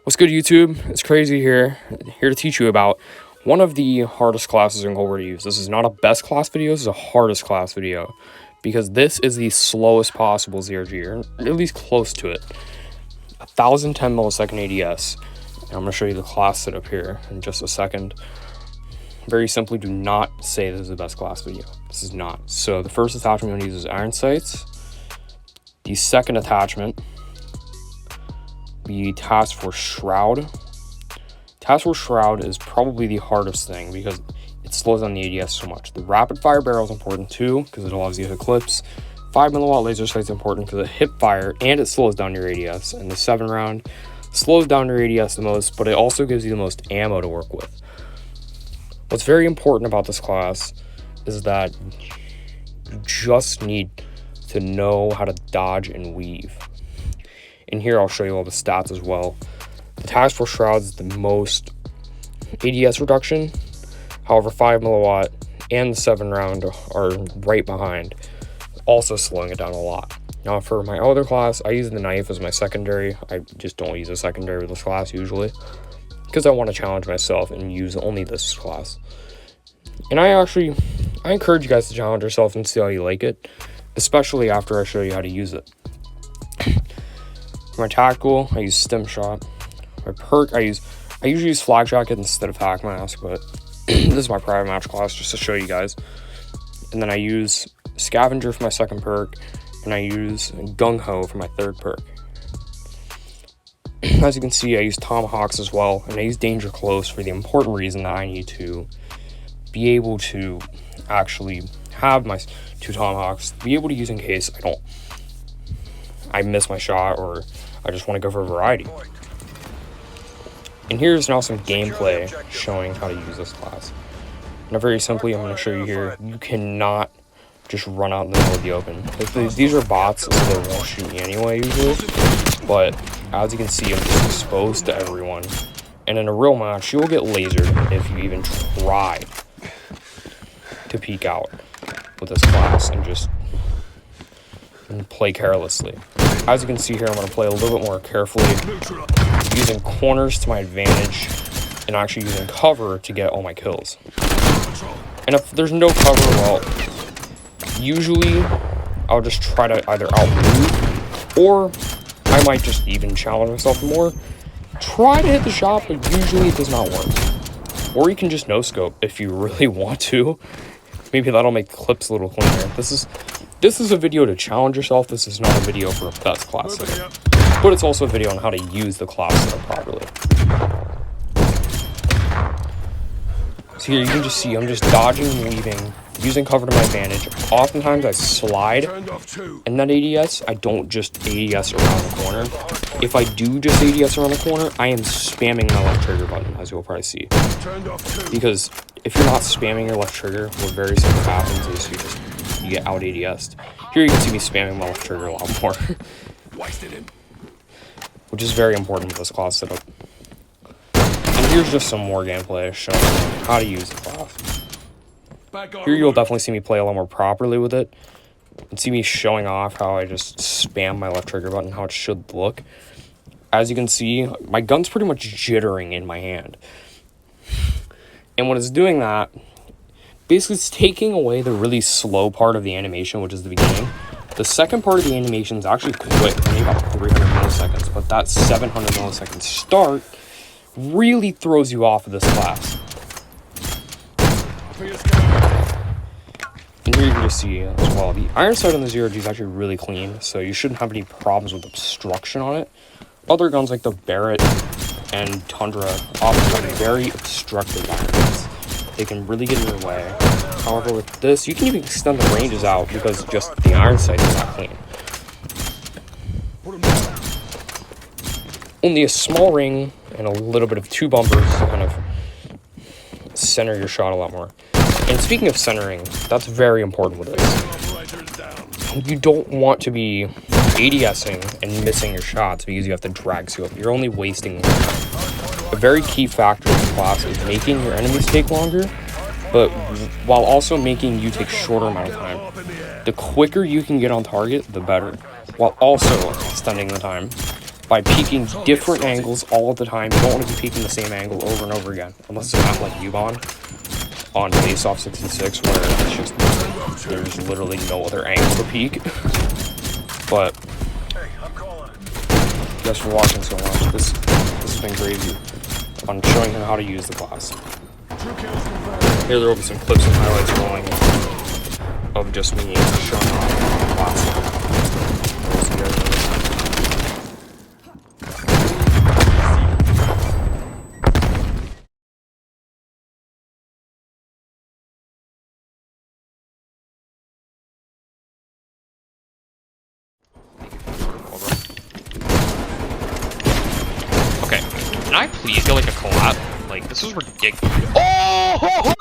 What's good, YouTube? It's Crazy here to teach you about one of the hardest classes in Cold War to use. This is not a best class video, this is a hardest class video, because this is the slowest possible ZRG, or at least close to it. 1010 millisecond ADS. And I'm going to show you the class setup here in just a second. Very simply, do not say this is the best class video. This is not. So the first attachment you want to use is iron sights. The second attachment, the Task Force Shroud. Task Force Shroud is probably the hardest thing because it slows down the ADS so much. The rapid fire barrel is important too because it allows you to eclipse. 5 milliwatt laser sight is important because it hip fire and it slows down your ADS. And the 7 round slows down your ADS the most, but it also gives you the most ammo to work with. What's very important about this class is that you just need to know how to dodge and weave. And here I'll show you all the stats as well. The Task Force Shroud is the most ADS reduction. However, 5 milliwatt and the 7 round are right behind, also slowing it down a lot. Now for my other class, I use the knife as my secondary. I just don't use a secondary with this class usually, because I want to challenge myself and use only this class. And I encourage you guys to challenge yourself and see how you like it, especially after I show you how to use it. For my tactical, I use stim shot. My perk, I usually use flag jacket instead of hack mask, but this is my private match class just to show you guys. And then I use scavenger for my second perk, and I use gung ho for my third perk. As you can see, I use tomahawks as well, and I use danger close for the important reason that I need to be able to actually have my 2 tomahawks, be able to use in case I miss my shot or I just want to go for a variety. And here's now some gameplay showing how to use this class. Now very simply, I'm going to show you here, you cannot just run out in the middle of the open. These are bots, so they won't shoot me anyway usually, but as you can see, I'm just exposed to everyone. And in a real match, you will get lasered if you even try to peek out with this class and just play carelessly. As you can see here, I'm going to play a little bit more carefully, using corners to my advantage and actually using cover to get all my kills. And if there's no cover, well, usually I'll just try to either outmove, or I might just even challenge myself more. Try to hit the shot, but usually it does not work. Or you can just no-scope if you really want to. Maybe that'll make clips a little cleaner. This is a video to challenge yourself. This is not a video for a best class setup. But it's also a video on how to use the class setup properly. So here you can just see I'm just dodging and weaving, using cover to my advantage. Oftentimes I slide in that ADS. I don't just ADS around the corner. If I do just ADS around the corner, I am spamming my left trigger button, as you'll probably see. Because if you're not spamming your left trigger, what very simply happens is you get out ADS'd. Here you can see me spamming my left trigger a lot more. Which is very important with this class setup. And here's just some more gameplay showing how to use the class. Here you'll definitely see me play a lot more properly with it. And see me showing off how I just spam my left trigger button, how it should look. As you can see, my gun's pretty much jittering in my hand. And when it's doing that, basically it's taking away the really slow part of the animation, which is the beginning. The second part of the animation is actually quick, only about 300 milliseconds, but that 700 millisecond start really throws you off of this class. And here you can just see as well, the iron sight on the ZRG is actually really clean, so you shouldn't have any problems with obstruction on it. Other guns like the Barrett and Tundra often have very obstructive irons. They can really get in your way. However, with this, you can even extend the ranges out because just the iron sight is not clean. Only a small ring and a little bit of 2 bumpers to kind of center your shot a lot more. And speaking of centering, that's very important with this. You don't want to be ADSing and missing your shots because you have to drag scope. You're only wasting more time. A very key factor in the class is making your enemies take longer, but while also making you take shorter amount of time. The quicker you can get on target, the better, while also extending the time by peeking different angles all the time. You don't want to be peeking the same angle over and over again, unless it's not like U-Bon on Face Off 66, where it's just there's literally no other angle to peek. But thanks for watching so much. This has been crazy on showing him how to use the class. Here there will be some clips and highlights rolling of just me showing him how to use the class. See you guys next time. Okay, can I please get like a collab? Like, this is ridiculous. Oh!